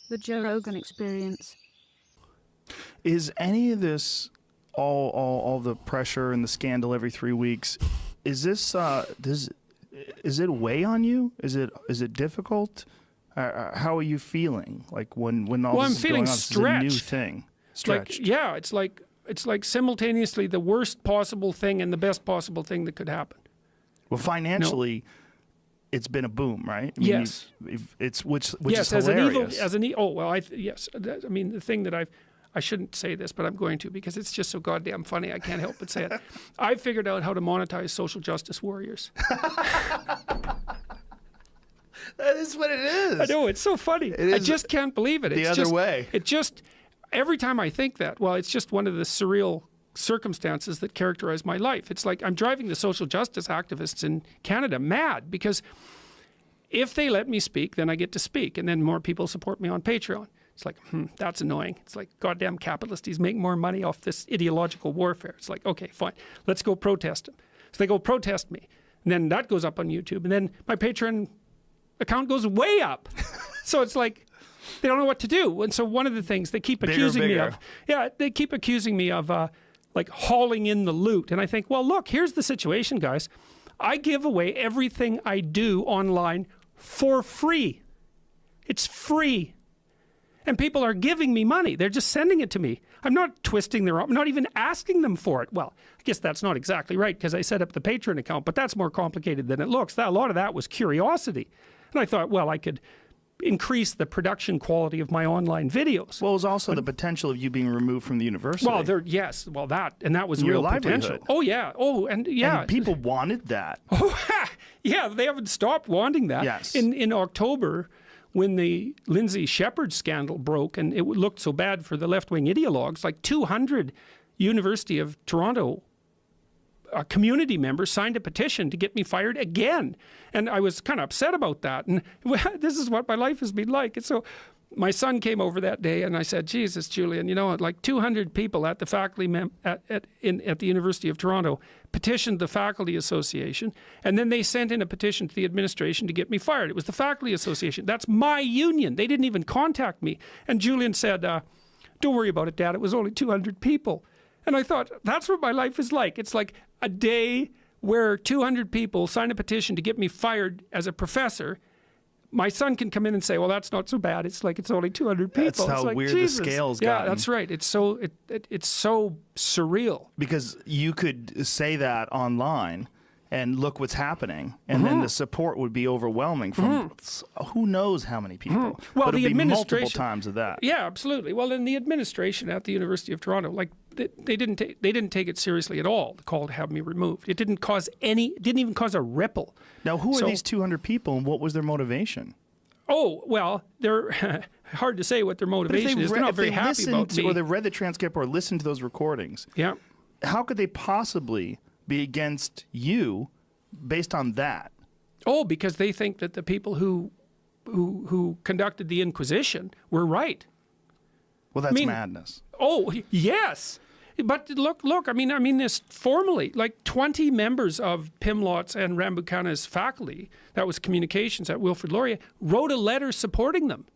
The Joe Rogan Experience. Is any of this all the pressure and the scandal every 3 weeks? Is this is it weigh on you? Is it difficult? How are you feeling? Like when all this is going on, this is a new thing. Stretched. Like, yeah, it's like simultaneously the worst possible thing and the best possible thing that could happen. Well, financially, it's been a boom, right? I mean, yes. It's which yes, is hilarious. Yes. I mean, the thing that I shouldn't say this, but I'm going to because it's just so goddamn funny. I can't help but say it. I figured out how to monetize social justice warriors. That is what it is. I know, it's so funny. I just can't believe it. The other way. It just, every time I think that, well, it's just one of the surreal circumstances that characterize my life. It's like I'm driving the social justice activists in Canada mad because if they let me speak, then I get to speak, and then more people support me on Patreon. It's like, that's annoying. It's like, goddamn capitalist, he's making more money off this ideological warfare. It's like, okay, fine, let's go protest him. So they go protest me, and then that goes up on YouTube, and then my Patreon account goes way up. So it's like, they don't know what to do. And so one of the things they keep accusing me of, they keep accusing me of like hauling in the loot. And I think, well, look, here's the situation, guys. I give away everything I do online for free. It's free. And people are giving me money. They're just sending it to me. I'm not twisting their arm. I'm not even asking them for it. Well, I guess that's not exactly right because I set up the Patreon account, but that's more complicated than it looks. A lot of that was curiosity. And I thought, well, I could increase the production quality of my online videos. Well, it was also the potential of you being removed from the university. Well, that was real potential. Oh, yeah. Oh, and yeah. And people wanted that. Oh, yeah, they haven't stopped wanting that. Yes. In October, when the Lindsay Shepherd scandal broke and it looked so bad for the left-wing ideologues, like 200 University of Toronto community members signed a petition to get me fired again. And I was kind of upset about that. And this is what my life has been like. And so my son came over that day and I said, Jesus, Julian, you know, like 200 people at the faculty at the University of Toronto petitioned the Faculty Association, and then they sent in a petition to the administration to get me fired. It was the Faculty Association. That's my union. They didn't even contact me. And Julian said, don't worry about it, Dad. It was only 200 people. And I thought, that's what my life is like. It's like a day where 200 people sign a petition to get me fired as a professor. My son can come in and say, well, that's not so bad. It's like, it's only 200 people. That's how like, weird Jesus. The scale's Yeah, gotten. that's right. It's so surreal. Because you could say that online and look what's happening, and then the support would be overwhelming from who knows how many people. Well, but the it'd be multiple administration times of that. Yeah, absolutely. Well, in the administration at the University of Toronto, like they didn't take it seriously at all. The call to have me removed. It didn't even cause a ripple. Now, who are these 200 people, and what was their motivation? Oh, well, they're hard to say what their motivation is. They're not very happy about me. Or they read the transcript or listened to those recordings. Yeah. How could they possibly be against you based on that? Oh, because they think that the people who conducted the Inquisition were right. Well, that's madness. Oh, yes. But look, I mean this formally, like 20 members of Pimlott's and Rambukkana's faculty, that was communications at Wilfrid Laurier, wrote a letter supporting them.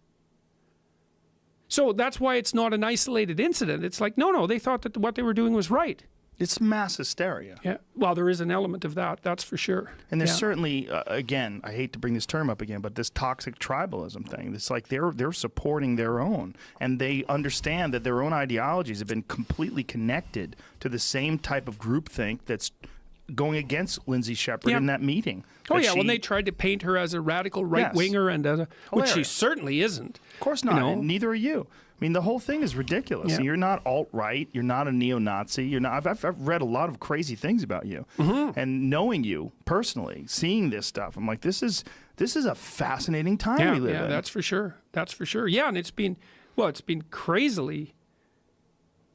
So that's why it's not an isolated incident. It's like, no, they thought that what they were doing was right. It's mass hysteria. Yeah, well, there is an element of that, that's for sure. And there's certainly, again, I hate to bring this term up again, but this toxic tribalism thing. It's like they're supporting their own, and they understand that their own ideologies have been completely connected to the same type of groupthink that's going against Lindsay Shepherd in that meeting. Oh, yeah, when they tried to paint her as a radical right-winger, and which she certainly isn't. Of course not, and neither are you. I mean, the whole thing is ridiculous. Yeah. You're not alt-right. You're not a neo-Nazi. You're not. I've read a lot of crazy things about you, and knowing you personally, seeing this stuff, I'm like, this is a fascinating time we live in. Yeah, that's for sure. That's for sure. Yeah, and it's been crazily.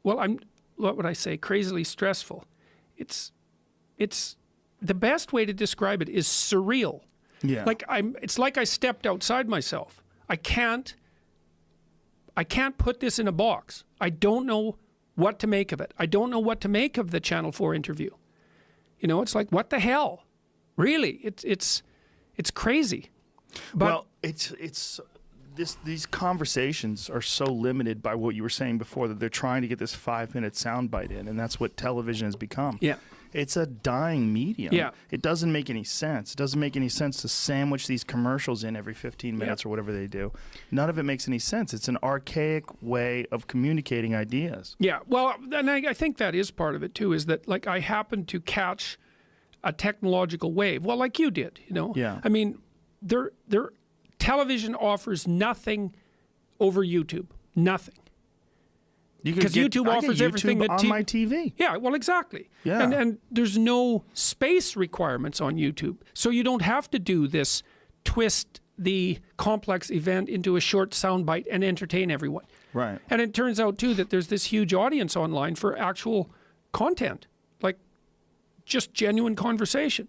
Well, what would I say? Crazily stressful. It's the best way to describe it is surreal. Yeah. It's like I stepped outside myself. I can't put this in a box. I don't know what to make of it. I don't know what to make of the Channel 4 interview. You know, it's like, what the hell? Really, it's crazy. But well, it's these conversations are so limited by what you were saying before, that they're trying to get this 5-minute soundbite in, and that's what television has become. Yeah. It's a dying medium. Yeah. It doesn't make any sense. It doesn't make any sense to sandwich these commercials in every 15 minutes or whatever they do. None of it makes any sense. It's an archaic way of communicating ideas. Yeah. Well, and I think that is part of it too, is that like I happened to catch a technological wave. Well, like you did, you know. Yeah. I mean, television offers nothing over YouTube. Nothing. Because YouTube offers everything that on my TV. Yeah, well, exactly. Yeah. And there's no space requirements on YouTube, so you don't have to do this twist the complex event into a short soundbite and entertain everyone. Right. And it turns out too that there's this huge audience online for actual content, like just genuine conversation.